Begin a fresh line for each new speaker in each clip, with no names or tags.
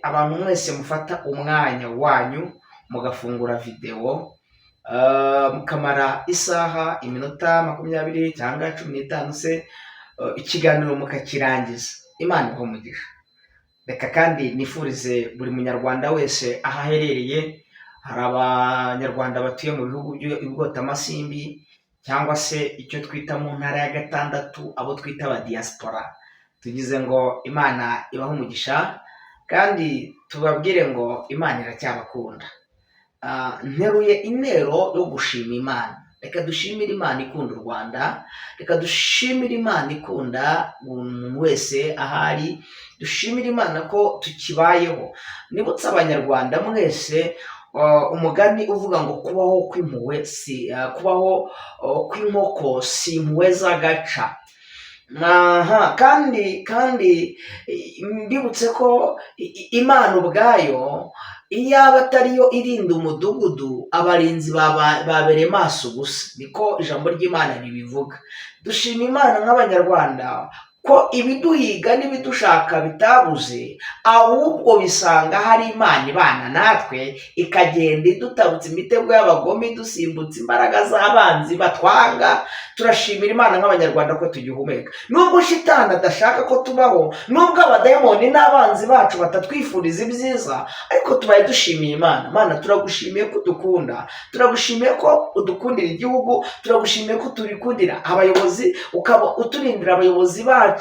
abantu mwese mufata umwanya wanyu mugafungura video mukamara isaha iminota 20 cyangwa 15 se ikiganiro mukakirangiza. Imana ibahe umugisha. Reka kandi nifurize buri munyarwanda wese ahaherereye. Hari abanyarwanda batuye mu bihugu by'ibwotamasimbi cyangwa se icyo twita mu ntara ya gatandatu, abo twita aba diaspora. Tugize ngo Imana ibahe umugisha kandi tubabwire ngo Imana iracyabakunda. Nteruye intero yo gushima Imana. Reka dushimire Imana ikunda u Rwanda, reka dushimire Imana ikunda umuntu wese ahari, dushimire Imana ko tukibayeho. Nibutse abanyarwanda mwese umugani uvuga ngo kubaho kw'impuhwe si kubaho kw'inkoko si impuhwe z'agaca. Kandi mbibutse ko Imana ubwayo iyaba atariyo irinda umudugudu, abarinzi babereye maso gusa. Niko ijambo ry'Imana ribivuga. Dushima Imana nk'abanyarwanda ko ibiduhiga n'ibidushaka bitabuze, ahubwo bisanga hari Imana ibana natwe, ikagenda idutabutsa imitego y'abagome, dusimbutsa imbaraga z'abanzi batwanga. Turashimira Imana nk'abanyarwanda ko tugihumeka. Nubwo shitani adashaka ko tubaho, nubwo abadayimoni n'abanzi bacu batatwifuriza ibyiza, ariko tubaye dushimiye Imana. Imana, turagushimiye ko udukunda, turagushimiye ko udukundira igihugu, turagushimiye ko turikundira abayobozi, ukaba uturindira abayobozi bacu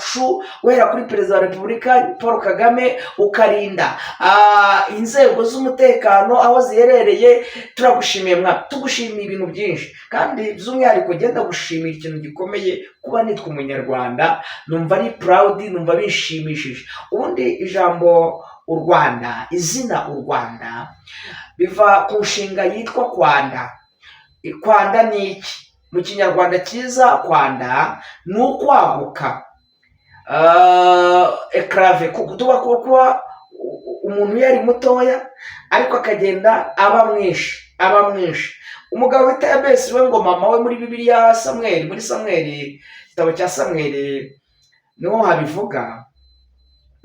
guhera kuri Perezida wa Repubulika Paul Kagame, ukarinda inzego z'umutekano aho ziherereye. Turagushimiye tugushimiye ibintu byinshi, kandi by'umwihariko genda gushimira ikintu gikomeye, kuba nitwa umunyarwanda. Numva ari proud, numva bishimishije. Ubundi ijambo u Rwanda, izina u Rwanda biva ku nshinga yitwa kwanda. Kwanda ni iki? Mu kinyarwanda cyiza kwanda ni ukwaguka. Ekrave kuba umuntu yari mutoya ariko akagenda aba mwinshi. Umugabo wita Yabesi we ngo mama we muri Bibiliya Samweli, muri Samweli, igitabo cya Samweli niho habivuga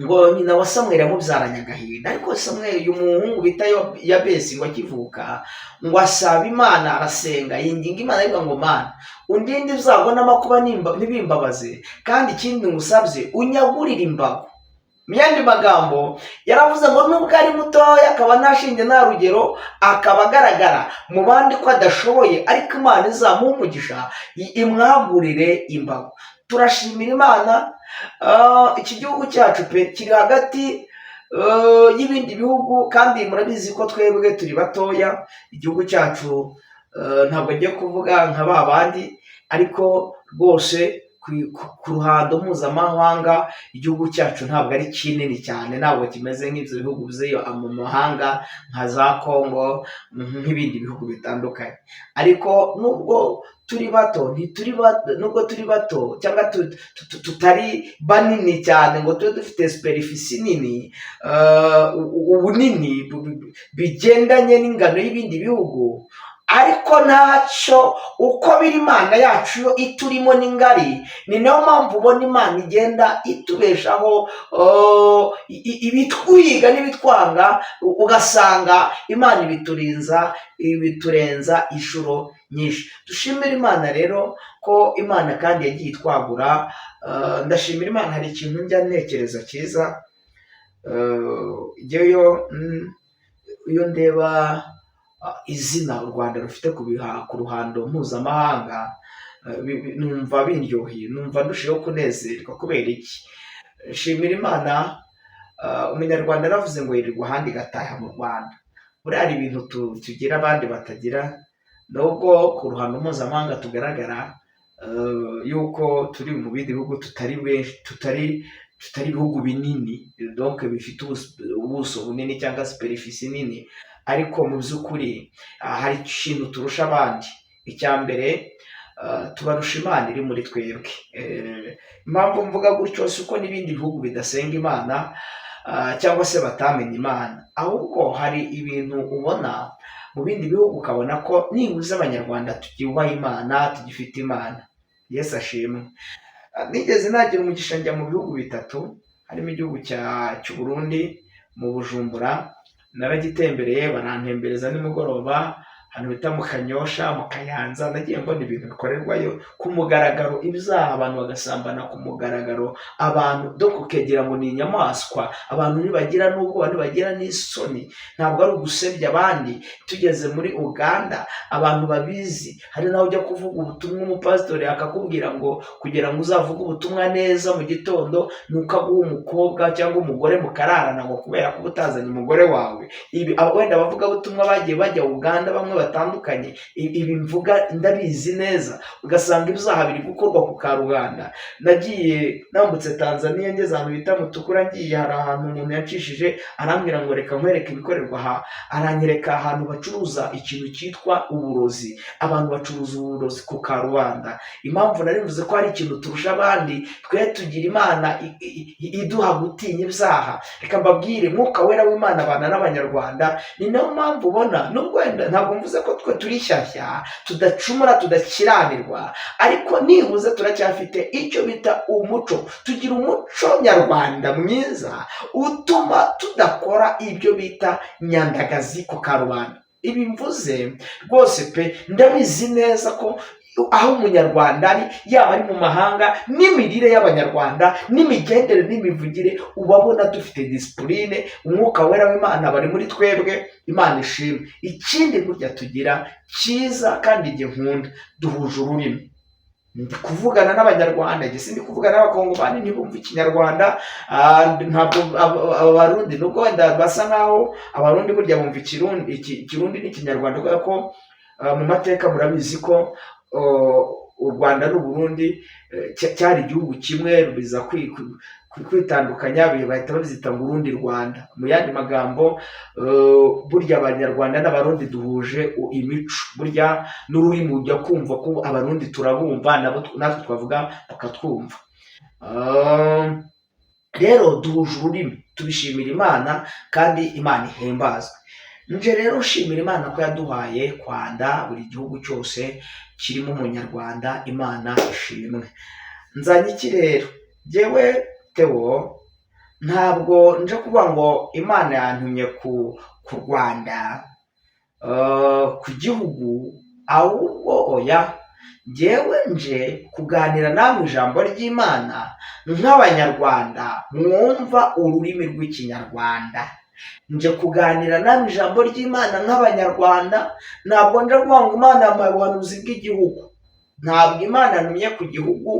ngo nyina wa Samweli yamubyaranye agahinda. Ariko Samweli uyu muhungu bita Yabesi ngo akivuka ngo asaba Imana, arasenga yinginga Imana avuga ngo Mana, undinde ibyago n'amakuba ntibimbabaze, kandi ikindi ngusabye unyagurire imbago. Mu yandi magambo yaravuze ngo nubwo ari mutoya, akaba ntashinge nta rugero, akaba agaragara mu bandi ko adashoboye, ariko Imana izamuha umugisha imwagurire imbago. Turashimira Imana. Iki gihugu cyacu pe kiri hagati y'ibindi bihugu, kandi murabizi ko twebwe turi batoya. Igihugu cyacu ntabwo ngiye kuvuga nka ba bandi, ariko rwose ku ruhando mpuzamahanga igihugu cyacu ntabwo ari kinini cyane, ntabwo kimeze nk'ibyo bihugu bizeyo mu mahanga nka za Congo, nk'ibindi bihugu bitandukanye. Ariko nubwo turi bato, nubwo turi bato cyangwa tutari banini cyane ngo tube dufite superficie nini, ubunini bigendanye n'ingano y'ibindi bihugu, ariko ntacyo, uko biri Imana yacu yo iturimo ni ngari. Ni nayo mpamvu ubona Imana igenda itubeshaho, ibitwiga n'ibitwanga, ugasanga Imana ibiturenza inshuro nyinshi. Dushimira Imana rero ko Imana kandi yagiye itwagura. Ndashimira Imana. Hari ikintu njya ntekereza cyiza, iyo ndeba izina u Rwanda rufite ku ruhando mpuzamahanga, numva bindyoheye, numva ndushijeho kunezerwa. Kubera iki? Shimira Imana. Umunyarwanda yaravuze ngo yirirwa ahandi igataha mu Rwanda. Buriya hari ibintu tugira abandi batagira, nubwo ku ruhando mpuzamahanga tugaragara yuko turi mu bindi bihugu tutari benshi, tutari ibihugu binini, donc bifite ubuso bunini cyangwa superficie nini, ariko mu by'ukuri hari ikintu turusha abandi. Icya mbere, tubarusha Imana iri muri twebwe. Impamvu mvuga gutyo si uko n'ibindi bihugu bidasenga Imana cyangwa se batamenye Imana, ahubwo hari ibintu ubona mu bindi bihugu ukabona ko nibuze abanyarwanda tubyubaha Imana, tugifite Imana. Yesu ashimwe. Nigeze nagira umugisha njya mu bihugu bitatu, harimo igihugu cy'u Burundi, mu Bujumbura, naragitembereye barantembereza nimugoroba ahantu bita mu Kanyosha, mu Kayanza. Nagiye mbona ibintu bikorerwayo ku mugaragaro, ibyaha abantu bagasambana ku mugaragaro, abantu do kukegera ngo ni inyamaswa, abantu ntibagira n'ubwoba, ntibagira n'isoni, ntabwo ari ugusebya abandi. Tugeze muri Uganda, abantu babizi, hari naho ujya kuvuga ubutumwa umupasitori akakubwira ngo kugira ngo uzavuge ubutumwa neza mu gitondo nuko aguha umukobwa cyangwa umugore mukararana, ngo kubera ko utazanye umugore wawe. Ibi wenda abavuga butumwa bagiye bajya Uganda bamwe batandukanye, ibi mvuga ndabizi neza, ugasanga ibyaha biri gukorwa ku karubanda. Nagiye nambutse Tanzania ngeze ahantu bita Mutukura, ngiye hari ahantu umuntu yacishije arambwira ngo reka nkwereke ibikorerwa aha, aranyereka ahantu bacuruza ikintu cyitwa uburozi. Abantu bacuruza uburozi ku karubanda. Impamvu nari mvuze ko hari ikintu turusha abandi, twe tugira Imana iduha gutinya ibyaha. Reka mbabwire, Mwuka Wera w'Imana abana n'Abanyarwanda, ni nayo mpamvu ubona nubwo wenda ntabwo mvuze ko twe turi shyashya, tudacumura, tudakiranirwa, ariko nibuze turacyafite icyo bita umuco. Tugira umuco nyarwanda mwiza utuma tudakora ibyo bita nyandagazi ku karubanda. Ibi mvuze rwose pe, ndabizi neza ko aho umunyarwanda ari, yaba ari mu mahanga, n'imirire y'Abanyarwanda, n'imigendere n'imivugire, ubabona dufite disipurine. Umwuka Wera w'Imana bari muri twebwe, Imana ishimwe. Ikindi burya tugira cyiza kandi igihe nkunda, duhuje ururimi. Ndi kuvugana n'Abanyarwanda, njye sindi kuvugana n'Abakongomani ntibumve Ikinyarwanda. Ntabwo Abarundi, nubwo wenda basa nkaho Abarundi burya bumva Ikirundi n'Ikinyarwanda, kubera ko mu mateka murabizi ko u Rwanda n'u Burundi cyari igihugu kimwe, biza kwitandukanya, bahita babyita ngo urundi Rwanda. Mu yandi magambo, burya Abanyarwanda n'Abarundi duhuje imico, burya n'ururimi ujya kumva ko Abarundi turabumva, natwe twavuga bakatwumva. Rero duhuje ururimi, tubishimira Imana kandi Imana ihimbazwe. Nje rero nshimira Imana ko yaduhaye kwanda buri gihugu cyose kirimo umunyarwanda. Imana ishimwe. Nzanye iki rero? Jyewe Theo ntabwo nje kuvuga ngo Imana yantumye ku Rwanda, ku gihugu, ahubwo oya, jyewe nje kuganira namwe ijambo ry'Imana nk'Abanyarwanda mwumva ururimi rw'Ikinyarwanda. Nje kuganira namwe ijambo ry'Imana nk'Abanyarwanda, ntabwo nje kuvuga ngo Imana yampaye ubuhanuzi bw'igihugu. Ntabwo Imana yantumye ku gihugu,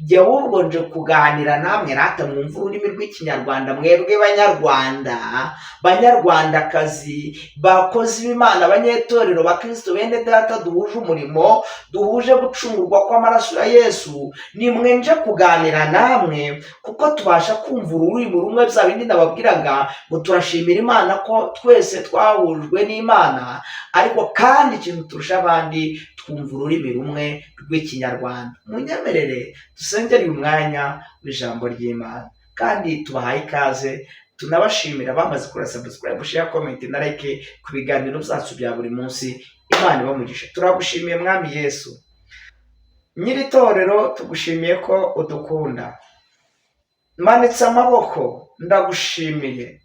jye ahubwo nje kuganira namwe rata mwumva ururimi rw'Ikinyarwanda, mwebwe Banyarwanda, Banyarwandakazi, bakozi b'Imana, abanyetorero, bakristo bene data, duhuje umurimo, duhuje gucungurwa kw'amaraso ya Yesu. Nimwe nje kuganira namwe kuko tubasha kumva ururimi rumwe, bya bindi nababwiraga ngo turashimira Imana ko twese twahujwe n'Imana, ariko kandi ikintu turusha abandi, twumva ururimi rumwe rw'Ikinyarwanda. Munyemerere dusengere uyu mwanya w'ijambo ry'Imana, kandi tubahaye ikaze, tunabashimira bamaze kuri subscribe, share, comment na like ku biganiro byacu bya buri munsi. Imana ibamugishe. Turagushimiye Mwami Yesu, nyiri itorero, tugushimiye ko udukunda. Manitse amaboko, ndagushimiye.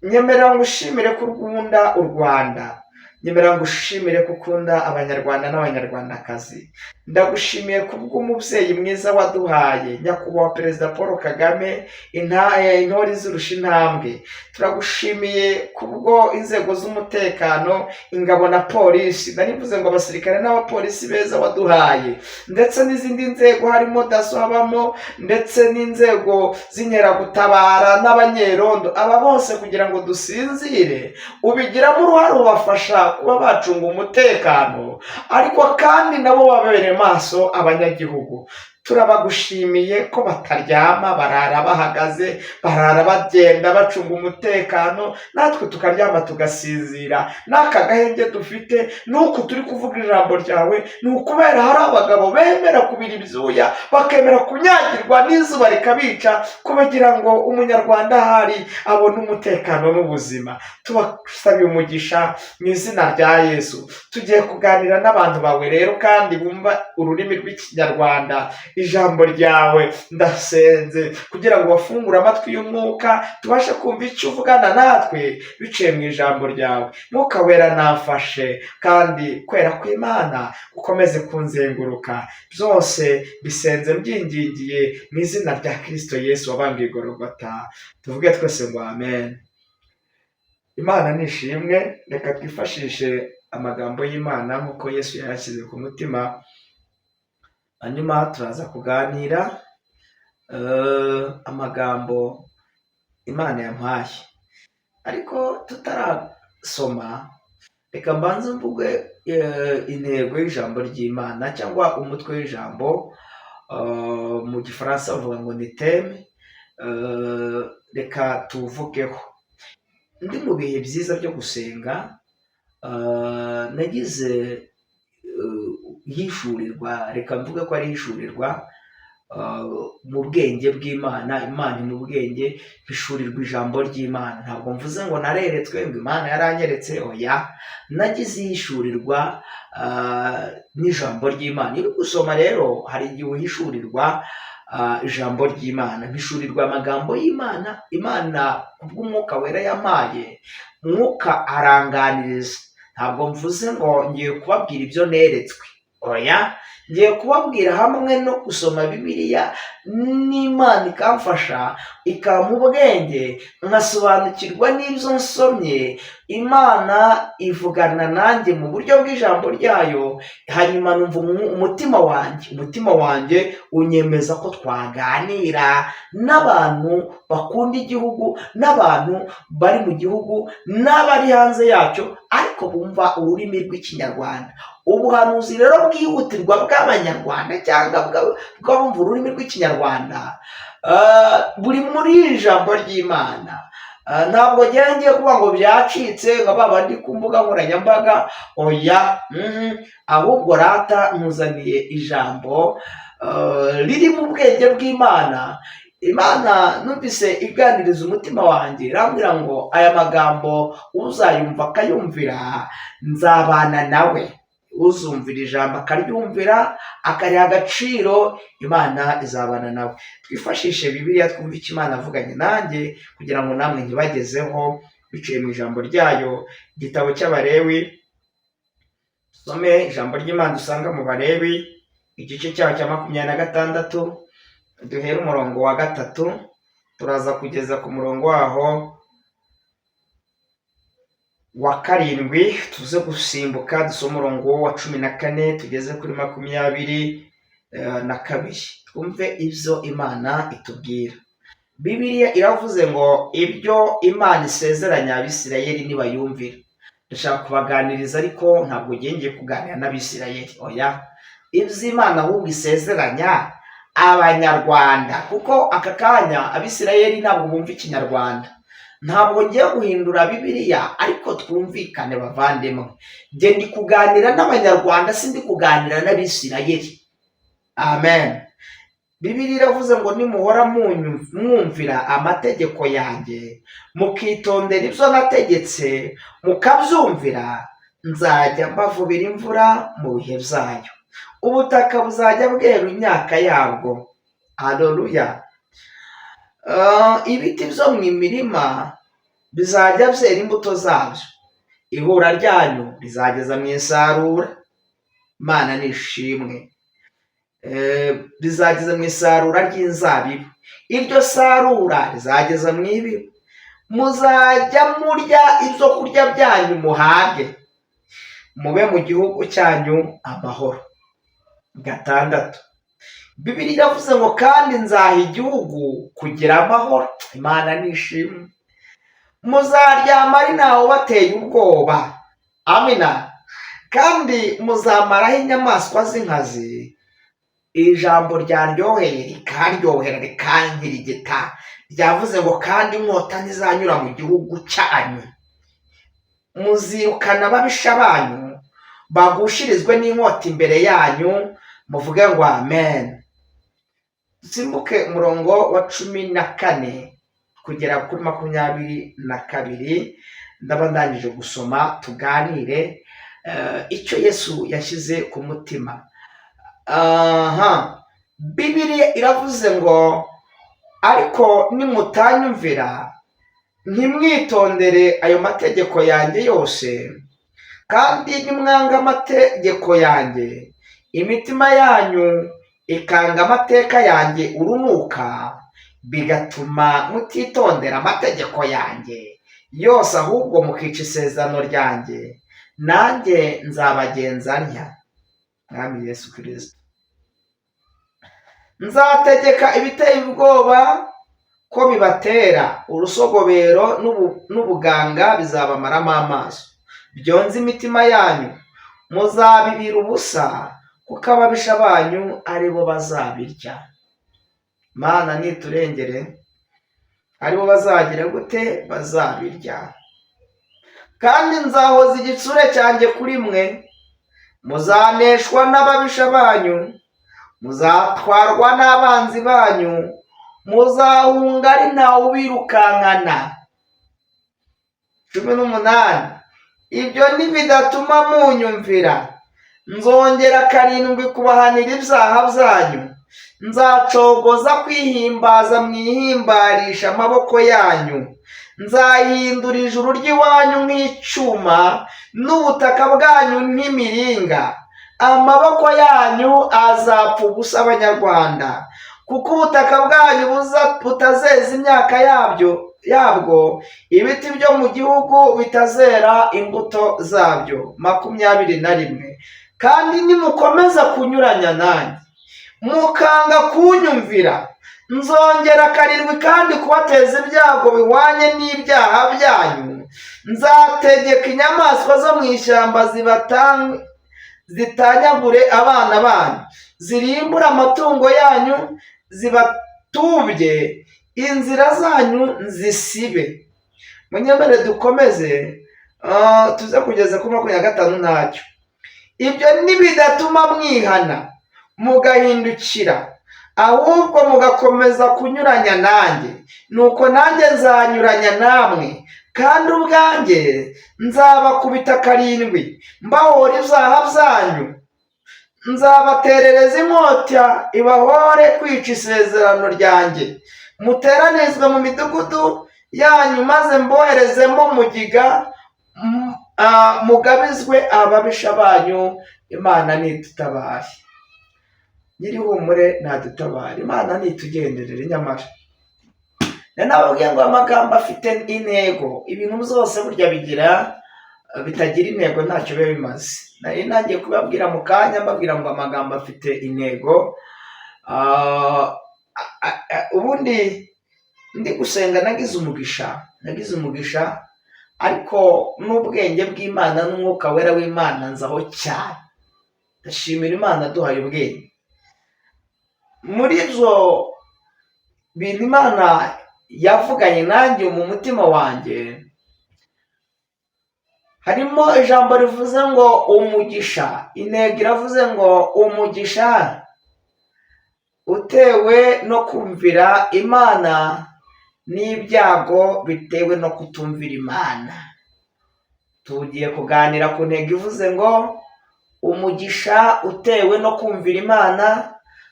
Nyemerera ngushimire ko ukunda u Rwanda, nyemerera ngushimire ko ukunda Abanyarwanda n'Abanyarwandakazi. Ndagushimiye kubw'umubyeyi mwiza waduhaye, nyakubahwa Perezida Paul Kagame, intore izirusha intambwe. Turagushimiye kubwo inzego z'umutekano, ingabo na polisi, narivuze ngo abasirikare n'abapolisi beza waduhaye, ndetse n'izindi nzego, harimo daso, habamo ndetse n'inzego z'inkeragutabara n'abanyerondo. Aba bose kugira ngo dusinzire ubigiramo uruhare, ubafasha kuba bacunga umutekano, ariko kandi nabo babereye maso abanyagihugu. Turabagushimiye ko bataryama, barara bahagaze, barara bagenda bacunga umutekano, natwe tukaryama tugasinzira. N'aka gahenge dufite nuko turi kuvuga ijambo ryawe, ni ukubera hari abagabo bemera kubira ibyuya, bakemera kunyagirwa n'izuba rikabica, kugira ngo umunyarwanda ahari abone umutekano n'ubuzima. Tubasabiye umugisha mu izina rya Yesu. Tugiye kuganira n'abantu bawe rero kandi bumva ururimi rw'Ikinyarwanda, ijambo ryawe. Ndasenze kugira ngo wafungure amatwi y'umwuka tubashe kumva icyo uvugana natwe biciye mu ijambo ryawe. Mwuka wera nafashe, kandi kwera kw'Imana gukomeze kunzenguruka. Byose bisenze mbyingingiye mu izina rya Kristo Yesu wabambwe i Golgota. Tuvuge twese ngo amen. Imana nishimwe. Reka twifashishe amagambo y'Imana nk'uko Yesu yayashyize ku mutima, hanyuma turaza kuganira amagambo Imana yampaye. Ariko tutarasoma, reka mbanze mvuge intego y'ijambo ry'Imana cyangwa umutwe w'ijambo. Mu gifaransa bavuga ngo ni teme. Reka tuvugeho. Ndi mu bihe byiza byo gusenga, nagize yishurirwa, reka mvuge ko ari yishurirwa mu bwenge bw'Imana. Imana mu bwenge hishurirwa ijambo ry'Imana. Ntabwo mvuze ngo nareretswe ngo Imana yaranyeretse, oya, nagize yishurirwa n'ijambo ry'Imana. Iyo uri gusoma rero hari igihe uhishurirwa ijambo ry'Imana, mpishurirwa amagambo y'Imana. Imana kubw'umwuka wera yampaye, umwuka aranganiriza. Ntabwo mvuze ngo ngiye kubabwira ibyo neretswe, oya, ngiye kubabwira hamwe no gusoma Bibiliya n'Imana ikamfasha ikampa ubwenge nkasobanukirwa n'ibyo nsomye. Imana ivugana nanjye mu buryo bw'ijambo ryayo, hanyuma numva umutima wanjye unyemeza ko twaganira n'abantu bakunda igihugu, n'abantu bari mu gihugu n'abari hanze yacyo, ariko bumva ururimi rw'Ikinyarwanda. Ubuhanuzi rero bwihutirwa bw'Abanyarwanda cyangwa bw'abumva ururimi rw'Ikinyarwanda buri muri iri jambo ry'Imana. Ntabwo ngiye kuvuga ngo byacitse nka babandi ku mbuga nkoranyambaga, oya, ahubwo rata nkuzaniye ijambo riri mu bwenge bw'Imana. Imana numvise iganiriza umutima wanjye, irambwira ngo aya magambo uzayumva akayumvira, nzabana nawe. Uzumvira ijambo akaryumvira akariha agaciro, Imana izabana nawe. Twifashishe Bibiliya twumve icyo Imana avuganye nanjye, kugira ngo namwe ntibagezeho biciye mu ijambo ryayo. Igitabo cy'Abalewi, some ijambo ry'Imana dusanga mu Balewi igice cyaho cya 26, duhere umurongo wa 3 turaza kugeza ku murongo waho wa 7, tuze gusimbuka dusoma umurongo wa 14 tugeze kuri 22. Twumve ibyo Imana itubwira. Bibiliya iravuze ngo ibyo Imana isezeranya Abisirayeli nibayumvira. Ndashaka kubaganiriza, ariko ntabwo ngiye kuganira n'Abisirayeli, oya, ibyo Imana ahubwo isezeranya Abanyarwanda, kuko aka kanya Abisirayeli ntabwo bumva Ikinyarwanda. Ntabwo ngiye guhindura Bibiliya, ariko twumvikane bavandimwe. Nge ndi kuganira n'Abanyarwanda, sindi kuganira n'Abisirayeli. Amen. Bibiliya iravuze ngo nimuhora mwumvira amategeko yanjye, mukitondera ibyo nategetse, mukabyumvira, nzajya mbavubira imvura mu bihe byayo, ubutaka buzajya bwera imyaka yabwo. Haleluya. Ibiti byo mu mirima bizajya byera imbuto zabyo, ihura ryanyu rizageza mu isarura. Imana nishimwe. Rizageza mu isarura ry'inzabibu, iryo sarura rizageza mu ibibu. Muzajya murya ibyo kurya byanyu muhage, mube mu gihugu cyanyu amahoro. 6. Bibiliya iravuze ngo kandi nzaha igihugu kugira amahoro. Imana nishimwe. Muzaryama ari ntawe bateye ubwoba. Amina. Kandi muzamaraho inyamaswa z'inkazi. Ijambo ryaryoheye rikaryohera rikankirigita, ryavuze ngo kandi inkota ntizanyura mu gihugu cyanyu. Muzirukana ababisha banyu, bagushirizwe n'inkota imbere yanyu, muvuge ngo amen. Simbuke umurongo wa 14 kugera kuri 22. Ndaba ndangije gusoma, tuganire icyo Yesu yashyize ku mutima. Bibiliya iravuze ngo ariko nimutanyumvira ntimwitondere ayo mategeko yanjye yose, kandi nimwanga amategeko yanjye, imitima yanyu ikanga amateka yanjye urunuka, bigatuma mutitondera amategeko yanjye yose, ahubwo mukica isezerano ryanjye, nanjye nzabagenza ntya. Mwami Yesu Kristo, nzategeka ibiteye ubwoba ko bibatera, urusogobero n'ubuganga bizabamaramo amaso, byonze imitima yanyu muzabibira ubusa, kuko ababisha banyu ari bo bazabirya. Mana niturengere, ari bo bazagira gute? Bazabirya. Kandi nzahoza igitsure cyanjye kuri mwe, muzaneshwa n'ababisha banyu, muzatwarwa n'abanzi banyu, muzahunga ari ntawe ubirukankana. 18. Ibyo nibidatuma munyumvira, nzongera 7 kubahanira ibyaha byanyu, nzacogoza kwihimbaza mwihimbarisha amaboko yanyu, nzahindura ijuru ry'iwanyu nk'icyuma n'ubutaka bwanyu nk'imiringa, amaboko yanyu azapfa ubusa Abanyarwanda, kuko ubutaka bwanyu butazeza imyaka yabwo, ibiti byo mu gihugu bitazera imbuto zabyo. 21. Kandi nimukomeza kunyuranya nanjye mukanga kunyumvira, nzongera 7 kandi kubateza ibyago bihwanye n'ibyaha byanyu, nzategeka inyamaswa zo mu ishyamba zitanyagure abana banyu, zirimbura amatungo yanyu, zibatubye inzira zanyu zisibe. Munyemere dukomeze tuze kugeza ku 25 ntacyo. Ibyo nibidatuma mwihana mugahindukira, ahubwo mugakomeza kunyuranya nanjye, nuko nanjye nzanyuranya namwe, kandi ubwanjye nzabakubita 7 mbahora ibyaha byanyu, nzabaterereza inkota ibahore kwica isezerano ryanjye, muteranizwe mu midugudu yanyu, maze mboherezemo mugiga, mugabizwe ababisha banyu. Imana nitutabare, nyirihumure nadutabare, Imana nitugenderere. Nyamara nababwiye ngo amagambo afite intego, ibintu byose burya bitagira intego ntacyo biba bimaze. Nari nagiye kubabwira mu kanya mbabwira ngo amagambo afite intego. Ubundi ndi gusenga nagize umugisha, ariko n'ubwenge bw'Imana n'umwuka wera w'Imana nzaho cyane. Ndashimira Imana duhaye ubwenge. Muri ibyo bintu Imana yavuganye nanjye mu mutima wanjye, harimo ijambo rivuze ngo umugisha. Intego iravuze ngo umugisha utewe no kumvira Imana n'ibyago bitewe no kutumvira Imana. Tugiye kuganira ku ntego ivuze ngo umugisha utewe no kumvira Imana,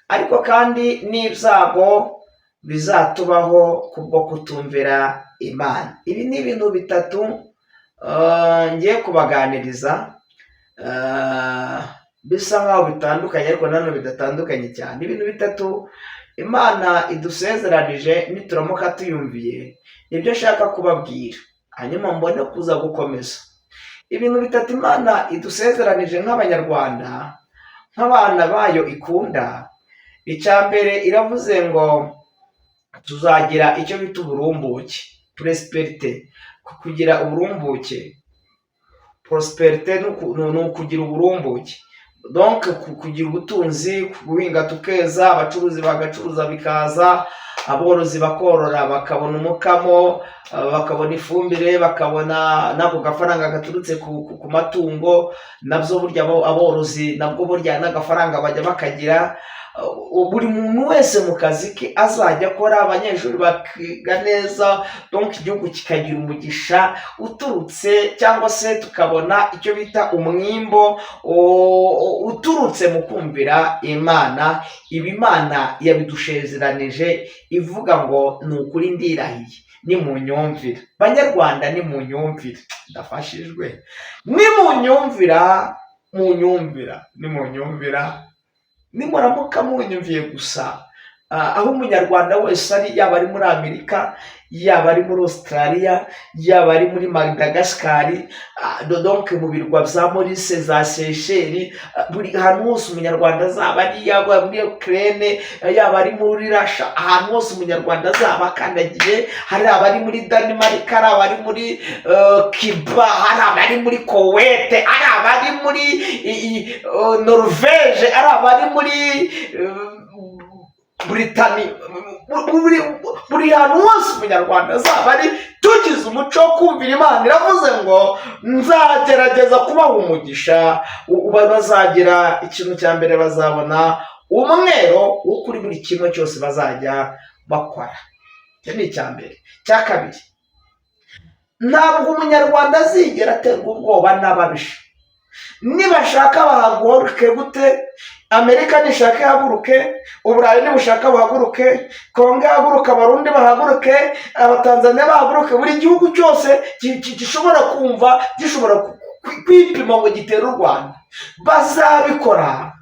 ariko kandi n'ibyago bizatubaho kubwo kutumvira Imana. Ibi ni ibintu bitatu ngiye kubaganiriza, bisa nkaho bitandukanye ariko nanone bidatandukanye cyane. Ibintu bitatu Imana idusezeranije nituramuka tuyumviye, nibyo nshaka kubabwira, hanyuma mbone kuza gukomeza. Ibintu bitatu Imana idusezeranije nk'Abanyarwanda, nk'abana bayo ikunda. Icya mbere iravuze ngo tuzagira icyo bita uburumbuke, prosperite. Kugira uburumbuke, prosperite ni ukugira uburumbuke, donc kugira ubutunzi, guhinga tukeza, abacuruzi bagacuruza bikaza, aborozi bakorora bakabona umukamo, bakabona ifumbire, bakabona n'ako gafaranga gaturutse ku matungo. Nabyo burya aborozi nabwo burya n'agafaranga bajya bakagira. buri muntu wese mu kazi ke azajya akora, abanyeshuri bakiga neza, donc igihugu kikagira umugisha uturutse, cyangwa se tukabona icyo bita umwimbo uturutse mu kumvira Imana. Ibi Imana yabidushezeranije ivuga ngo ni ukuri ndirahiye, nimunyumvira banyarwanda, nimunyumvira, ndafashijwe, nimunyumvira, nimunyumvira, nimuramuka munyumviye gusa, aho umunyarwanda wese ari, yaba ari muri Amerika, yaba ari muri Australia, yaba ari muri Madagascar, donc mu birwa bya Maurice, za Seychelles, buri hantu hose umunyarwanda azaba ari, yaba muri Ukraine, yaba ari muri Russia, ahantu hose umunyarwanda azaba akandagiye, hari abari muri Denmark, hari abari muri Cuba, hari abari muri Kuwait, hari abari muri Norvège, hari abari muri Britani, buri hantu hose umunyarwanda azaba ari, tugize umuco wo kumvira Imana. Iravuze ngo nzagerageza kubaha umugisha, bazagira ikintu cya mbere, bazabona umwero wo kuri buri kimwe cyose bazajya bakora. Icyo ni icya mbere. Cya kabiri, ntabwo umunyarwanda azigera aterwa ubwoba n'ababisha. Nibashaka bahaguruke gute, Amerika nishaka ihaguruke, Uburayi nibushaka buhaguruke, Kongo ihaguruke, Abarundi bahaguruke, Abatanzania bahaguruke, buri gihugu cyose gishobora kumva, gishobora kwipima ngo gitere u Rwanda, bazabikora.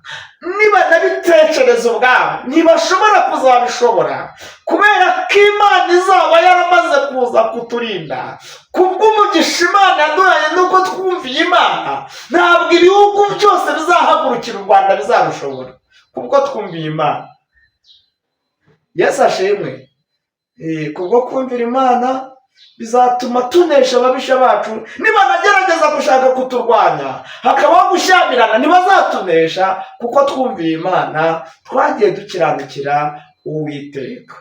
Niba nabitekereza ubwabo ntibashobora kuzabishobora, kubera ko Imana izaba yaramaze kuza kuturinda. Kubw'umugisha Imana yaduhaye nuko twumviye Imana, ntabwo ibihugu byose bizahagurukira u Rwanda bizarushobora, kubwo twumviye Imana. Yesu ashimwe. Kubwo kumvira Imana bizatuma tunesha ababisha bacu. Niba nagerageza gushaka kuturwanya, hakabaho gushyamirana, ntibazatunesha, kuko twumviye Imana, twagiye dukiranukira Uwiteka.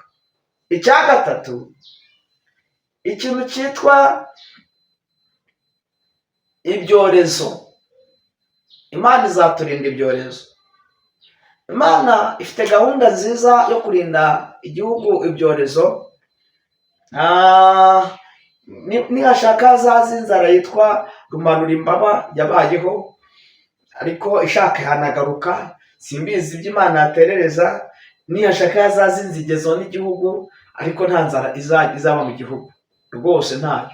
Icya gatatu, ikintu cyitwa ibyorezo. Imana izaturinda ibyorezo. Imana ifite gahunda nziza yo kurinda igihugu ibyorezo. Nihashaka hazaza inzara yitwa Rumanurimbaba, yabayeho, ariko ishaka ihanagaruka, simbizi ibyo Imana yaterereza. Nihashaka hazaza inzigezo n'igihugu, ariko nta nzara izaba mu gihugu rwose, ntayo.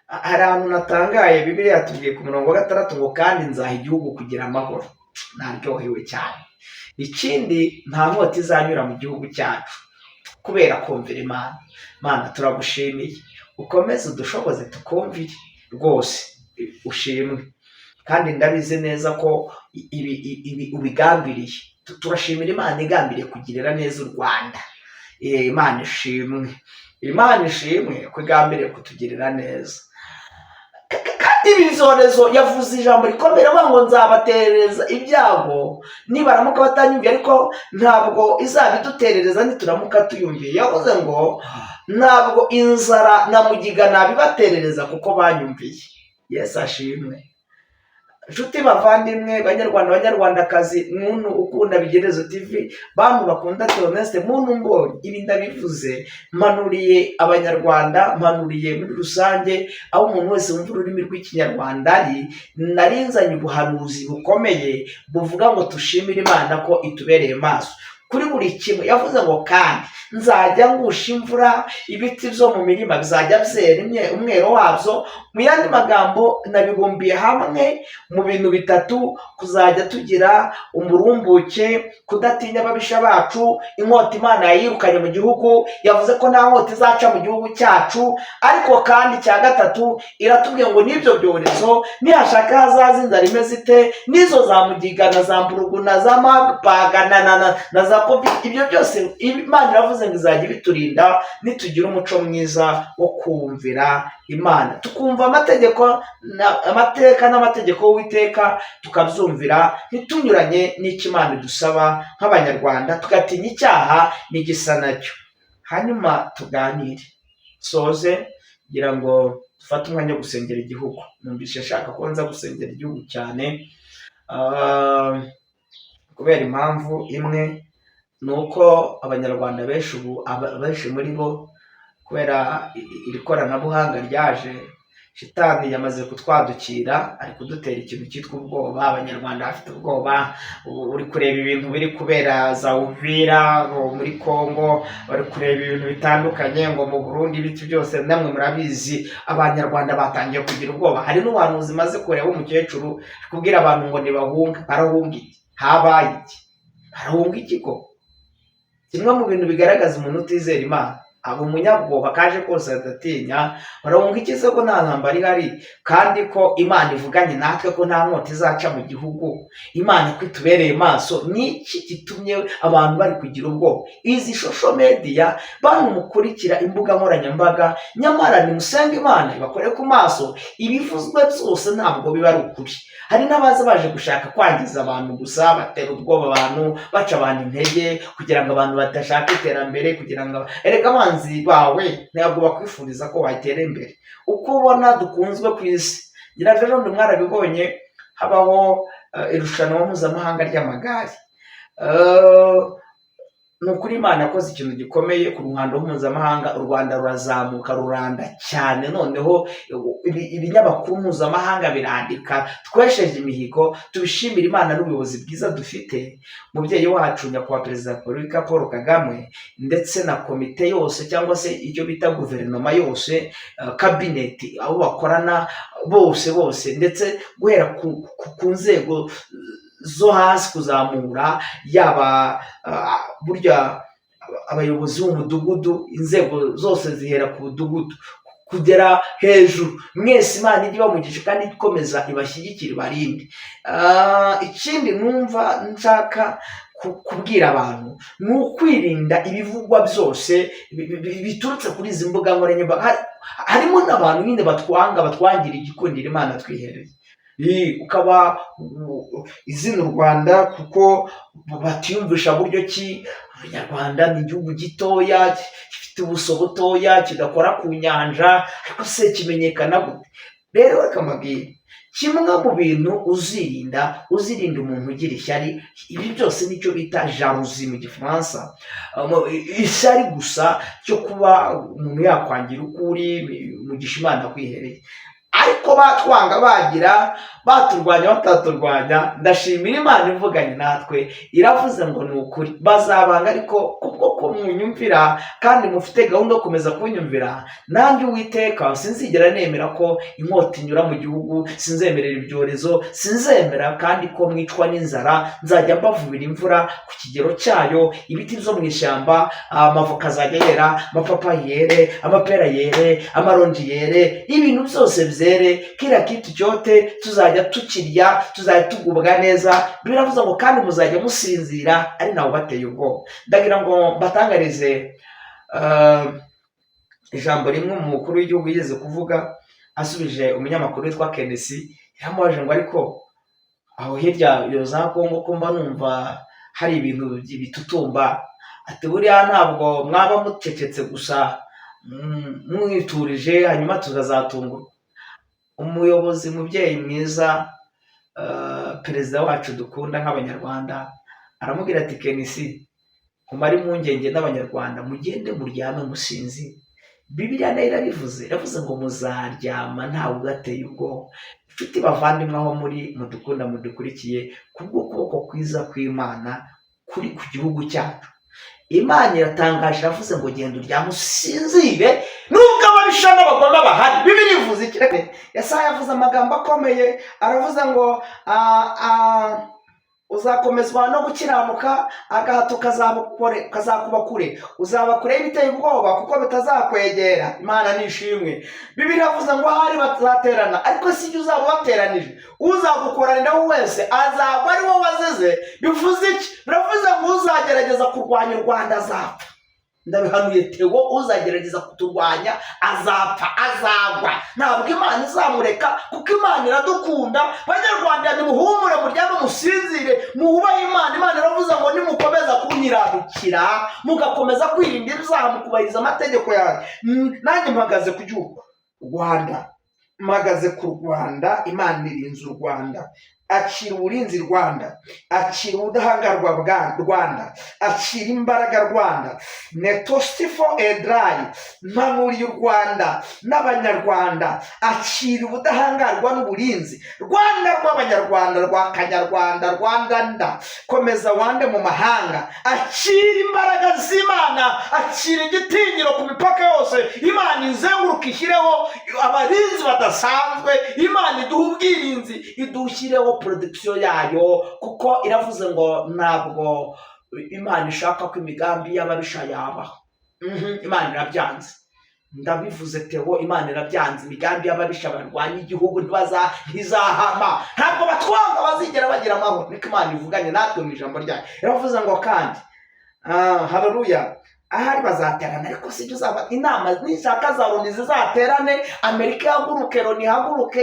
Hari ahantu natangaye, Bibiliya yatubwiye ku murongo wa 6 ngo kandi nzaha igihugu kugira amahoro. Naryohewe cyane. Ikindi, nta nkota izanyura mu gihugu cyacu, kubera kumvira Imana. Mana, turagushimiye, ukomeze udushoboze tukumvire rwose, ushimwe. Kandi ndabizi neza ko ibi ubigambiriye. Turashimira Imana igambiriye kugirira neza u Rwanda. Imana ishimwe, Imana ishimwe ko igambiriye kutugirira neza. Kandi ibizorezo yavuze ijambo rikomeye, ngo nzabaterereza ibyago nibaramuka batanyumviye, ariko ntabwo izabiduterereza nituramuka tuyumviye. Yavuze ngo ntabwo inzara na mugiga nabibaterereza kuko banyumviye. Yesu ashimwe. Nshuti bavandimwe, banyarwanda, banyarwandakazi, muntu ukunda Bigerezo TV, bantu bakunda Theoneste, muntu mbonye ibi ndabivuze, mpanuriye abanyarwanda, mpanuriye muri rusange, aho umuntu wese wumva ururimi rw'ikinyarwanda ari, narinzanye ubuhanuzi bukomeye buvuga ngo tushimire Imana ko itubereye maso kuri buri kimwe. Yavuze ngo kandi nzajya ngusha imvura, ibiti byo mu mirima bizajya byera umwero wabyo. Mu yandi magambo, nabibumbiye hamwe mu bintu bitatu: kuzajya tugira umurumbuke, kudatinya ababisha bacu, inkota Imana yayirukanye mu gihugu, yavuze ko nta nkota izaca mu gihugu cyacu. Ariko kandi icya gatatu, iratubwiye ngo n'ibyo byorezo nihashaka hazaza inzara imeze ite, n'izo za mugiga na za mburugu na za magpaga na za covid, ibyo byose Imana iravuze ngo izajya ibiturinda nitugira umuco mwiza wo kumvira Imana, tukumva amateka n'amategeko y'Uwiteka, tukabyumvira ntitunyuranye n'icyo Imana idusaba nk'abanyarwanda, tugatinya icyaha n'igisa nacyo. Hanyuma tuganire, soze kugira ngo dufate umwanya wo gusengera igihugu. Numvise nshaka ko nza gusengera igihugu cyane. kubera impamvu imwe, ni uko abanyarwanda benshi ubu benshi muri bo kubera iri koranabuhanga ryaje, shitani yamaze kutwadukira, ari kudutera ikintu cyitwa ubwoba. Abanyarwanda bafite ubwoba, uri kureba ibintu biri kubera za Uvira muri Kongo, bari kureba ibintu bitandukanye ngo mu Burundi, ibiti byose namwe murabizi. Abanyarwanda batangiye kugira ubwoba. Hari n'ubuhanuzi maze kureba umukecuru kubwira abantu ngo ntibahunga. Barahunga iki? Habaye iki? Barahunga iki ko? Kimwe mu bintu bigaragaza umuntu utizera Imana, aba umunyabwoba kaje kose adatinya. Barahunga iki se ko nta ntambara ihari, kandi ko Imana ivuganye natwe ko nta nkota izaca mu gihugu? Imana ko itubereye maso. Niki gitumye abantu bari kugira ubwoba? Izi social media, bantu mukurikira imbuga nkoranyambaga, nyamara nimusenge Imana ibakore ku maso. Ibivuzwe byose ntabwo biba ari ukuri. Hari n'abaza baje gushaka kwangiza abantu gusa, batera ubwoba abantu, baca abantu intege kugira ngo abantu badashaka iterambere, kugira ngo erega abanzi bawe ntabwo bakwifuriza ko watera imbere. Uko ubona dukunzwe ku isi, ngira rero mwarabibonye, habaho irushanwa mpuzamahanga ry'amagare. Ni ukuri Imana yakoze ikintu gikomeye ku ruhando mpuzamahanga. U Rwanda rurazamuka, ruranda cyane, noneho ibinyamakuru mpuzamahanga birandika, twesheje imihigo. Tubishimira Imana n'ubuyobozi bwiza dufite. Umubyeyi wacu nyakubahwa Perezida wa Repubulika Paul Kagame, ndetse na komite yose cyangwa se icyo bita guverinoma yose, kabineti, abo bakorana bose, ndetse guhera ku nzego zo hasi kuzamura, yaba burya abayobozi b'umudugudu, inzego zose zihera ku mudugudu kugera hejuru. Mwese Imana ijye ibamugisha kandi ikomeza ibashyigikira, ibarinde. Ikindi numva nshaka kubwira abantu ni ukwirinda ibivugwa byose biturutse kuri izi mbuga nkoranyambaga. Harimo n'abantu nyine batwangira igikundiro Imana twihereye, ukaba izina u Rwanda kuko batiyumvisha buryo ki Abanyarwanda ni igihugu gitoya, gifite ubuso butoya, kidakora ku nyanja, ariko se kimenyekana gute? Rero akamabwira, kimwe mu bintu uzirinda umuntu ugira ishyari. Ibi byose nicyo bita jalousie mu Gifaransa, ishyari gusa cyo kuba umuntu yakwangira uko uri, mugisha Imana kwihereye. Ariko batwanga bagira baturwanya bataturwanya, ndashimira Imana ivuganye natwe, iravuze ngo ni ukuri bazabanga. Ariko kubwo ko munyumvira kandi mufite gahunda yo kumeza kunyumvira, nanjye Uwiteka sinzigera nemera ko inkota inyura mu gihugu, sinzemerera ibyorezo, sinzemera kandi ko mwicwa n'inzara. Nzajya mbavubira imvura ku kigero cyayo, ibiti byo mu ishyamba, amavoka azajya yera, amapapayi yere, amapera yere, amaronji yere, ibintu byose byere, kila kitu cyote tuzajya tukirya, tuzajya tugubwa neza. Biravuze ngo kandi muzajya musinzira ari nawe bateye ubwoba. Ndagira ngo mbatangarize ijambo rimwe mu mukuru w'igihugu yigeze kuvuga, asubije umunyamakuru witwa Kenesi. Yamubaje ngo ariko aho hirya yo za Kongo ko mba numva hari ibintu bitutumba, ati buriya ntabwo mwaba mucecetse gusa mwiturije hanyuma tukazatungurwa? Umuyobozi, mubyeyi mwiza, perezida wacu dukunda nk'abanyarwanda, aramubwira ati Kenisi, kumara impungenge n'abanyarwanda, mugende muryame musinzi. Bibiliya nayo irabivuze, iravuze ngo muzaryama ntawe ugateye ubwoba. Inshuti bavandimwe aho muri, mudukunda mudukurikiye, kubw'ukuboko kwiza kw'Imana kuri ku gihugu cyacu, Imana iratangaje, iravuze ngo genda uryame usinzire nubwo ababisha n'abagome bahari. Bibiliya ivuze iki? Yesaya yavuze amagambo akomeye, aravuze ngo uzakomezwa no gukiranuka, agahato kazakuba kure, uzaba kure y'ibiteye ubwoba kuko bitazakwegera. Imana nishimwe. Bibiliya yavuze ngo ahari bazaterana, ariko si ibyo uzaba wateranije, uzagukoraniraho wese azaba ari wowe wazize. Bivuze iki? Biravuze ngo uzagerageza kurwanya u Rwanda azapfa. Ndabihanuye Theo, uzagerageza kuturwanya azapfa, azagwa. Ntabwo Imana izamureka kuko Imana iradukunda. Banyarwanda nimuhumure, muryame musinzire, muhubahe Imana. Imana iravuze ngo nimukomeza kunyiranukira, mugakomeza kwirinda ibyaha, mukubahiriza amategeko yanjye, nanjye mpagaze ku gihugu Rwanda, mpagaze ku Rwanda. Imana irinze u Rwanda. acira uburinzi Rwanda, acira ubudahangarwa bwa Rwanda, acira imbaraga Rwanda. Netostifo edrayi, mpanuriye u Rwanda n'abanyarwanda, acira ubudahangarwa n'uburinzi Rwanda rw'abanyarwanda, rwa kanyarwanda, Rwanda nda komeza wande mu mahanga. Acira imbaraga z'Imana, acira igitinyiro ku mipaka yose. Imana izenguruka ishyireho abarinzi badasanzwe. Imana iduha ubwirinzi, idushyireho production yayo, kuko iravuze ngo ntabwo Imana ishaka ko imigambi y'ababisha yabaho. Imana irabyanze. Ndabivuze Theo, Imana irabyanze. Imigambi y'ababisha barwanya igihugu ntizahama, ntabwo batwanga bazigera bagira amahoro. Niko Imana ivuganye natwe mu ijambo ryayo. Iravuze ngo kandi haleluya, ahari bazaterana, ariko sibyo uzaba inama nishaka za Loni zizaterane, Amerika ihaguruke, Loni ihaguruke,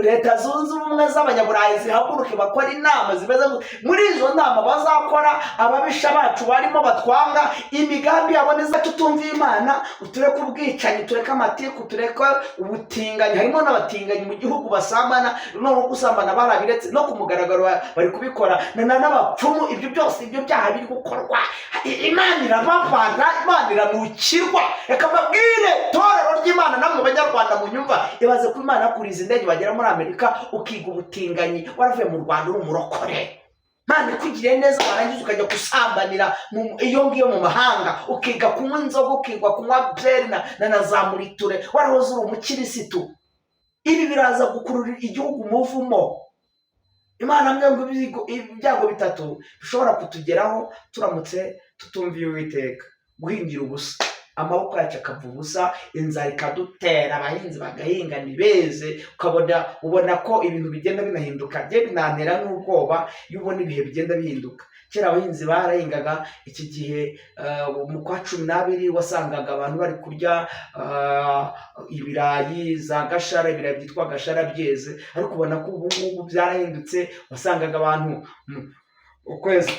Leta zunze ubumwe z'abanyaburayi zihaguruke, bakora inama zimeze muri izo nama bazakora. Ababisha bacu barimo batwanga, imigambi yabo neza tutumviye Imana, utureke ubwicanyi, tureke amatiku, tureke ubutinganyi. Harimo n'abatinganyi mu gihugu basambana, no gusambana barabiretse, no ku mugaragaro bari kubikora, n'abapfumu. Ibyo byose, ibyo byaha biri gukorwa, Imana irabavana, Imana iranukirwa. Reka mbabwire torero ry'Imana namwe banyarwanda munyumva, ibaze ko Imana yakuriza indege bagera muri Amerika, ukiga ubutinganyi waravuye mu Rwanda uri umurokore. Imana ikugiriye neza, warangiza ukajya gusambanira iyo ngiyo mu mahanga, ukiga kunywa inzoga, ukiga kunywa byeri na za muriture, warahoze uri umukirisitu. Ibi biraza gukurura igihugu umuvumo. Imana mwembi ibyago bitatu bishobora kutugeraho turamutse tutumviye Uwiteka: guhingira ubusa, amaboko yacu akava ubusa, inzara ikadutera, abahinzi bagahinga ntibeze, ubona ko ibintu bigenda binahinduka. Bye binantera n'ubwoba iyo ubona ibihe bigenda bihinduka. Kera abahinzi barahingaga, iki gihe mu kwa 12 wasangaga abantu bari kurya ibirayi za gashara, ibirayi byitwa gashara byeze. Ariko ubona ko ubu ngubu byarahindutse, wasangaga abantu ukwezi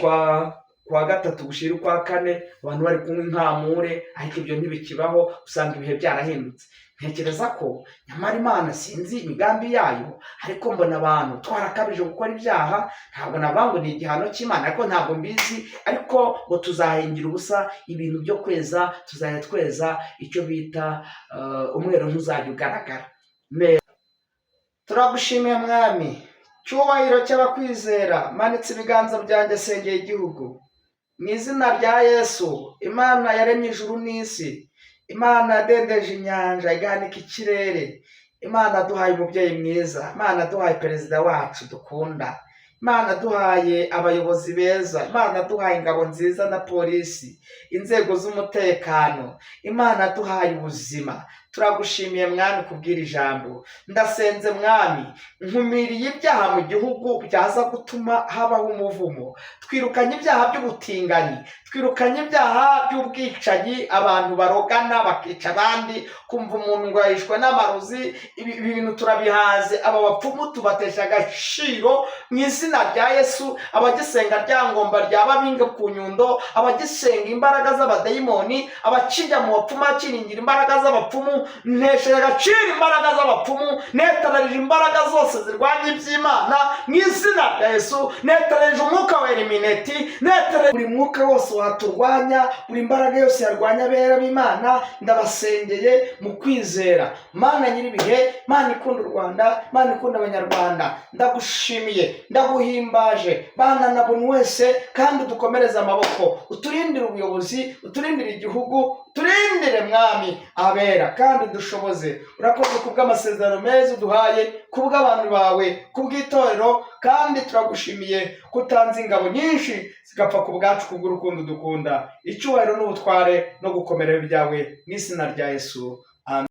kwa gatatu gushira ukwa kane abantu bari kunywa inkamure. Ariko ibyo ntibikibaho, usanga ibihe byarahindutse. Ntekereza ko nyamara Imana sinzi imigambi yayo, ariko mbona abantu twarakabije gukora ibyaha. Ntabwo navango ni igihano cy'Imana, ariko ntabwo mbizi. Ariko ngo tuzahingira ubusa, ibintu byo kweza tuzajya tweza, icyo bita umwero ntuzajya ugaragara. Turagushimiye Mwami, cyubahiro cy'abakwizera, manitse ibiganza byanjye, sengeye igihugu mu izina rya Yesu. Imana yaremye ijuru n'isi, Imana yadendeje inyanja igahanika ikirere, Imana duhaye umubyeyi mwiza, Imana duhaye perezida wacu dukunda, Imana duhaye abayobozi beza, Imana duhaye ingabo nziza na polisi, inzego z'umutekano, Imana duhaye ubuzima. Turagushimiye Mwami kubwira ijambo. Ndasenze Mwami, nkumiriye ibyaha mu gihugu byaza gutuma habaho umuvumo. Twirukanye ibyaha by'ubutinganyi, twirukanye ibyaha by'ubwicanyi, abantu barogana bakica abandi, kumva umuntu ngo yishwe n'amarozi. Ibi bintu turabihaze, aba bapfumu tubatesha agaciro mu izina rya Yesu. Abagisenga ryangomba ryaba binga ku Nyundo, abagisenga imbaraga z'abadayimoni, abacijya mu bapfumu akiringira imbaraga z'abapfumu, ntesheje agaciro imbaraga z'abapfumu, netararije imbaraga zose zirwanya iby'Imana mu izina rya Yesu. Netararije umwuka wa elimineti, netararije buri mwuka wose waturwanya, buri imbaraga yose yarwanya abera b'Imana. Ndabasengeye mu kwizera. Mana nyiribihe, Mana ikunda u Rwanda, Mana ikunda abanyarwanda, ndagushimiye, ndaguhimbaje Bana na buri wese, kandi udukomereze amaboko, uturindire ubuyobozi, uturindire igihugu, turindire Mwami abera, kandi dushoboze. Urakoze kubw'amasezerano meza uduhaye, kubw'abantu bawe, kubw'itorero, kandi turagushimiye kutanze ingabo nyinshi zigapfa ku bwacu kubw'urukundo dukunda. Icyubahiro n'ubutware no gukomera byawe mu izina rya Yesu.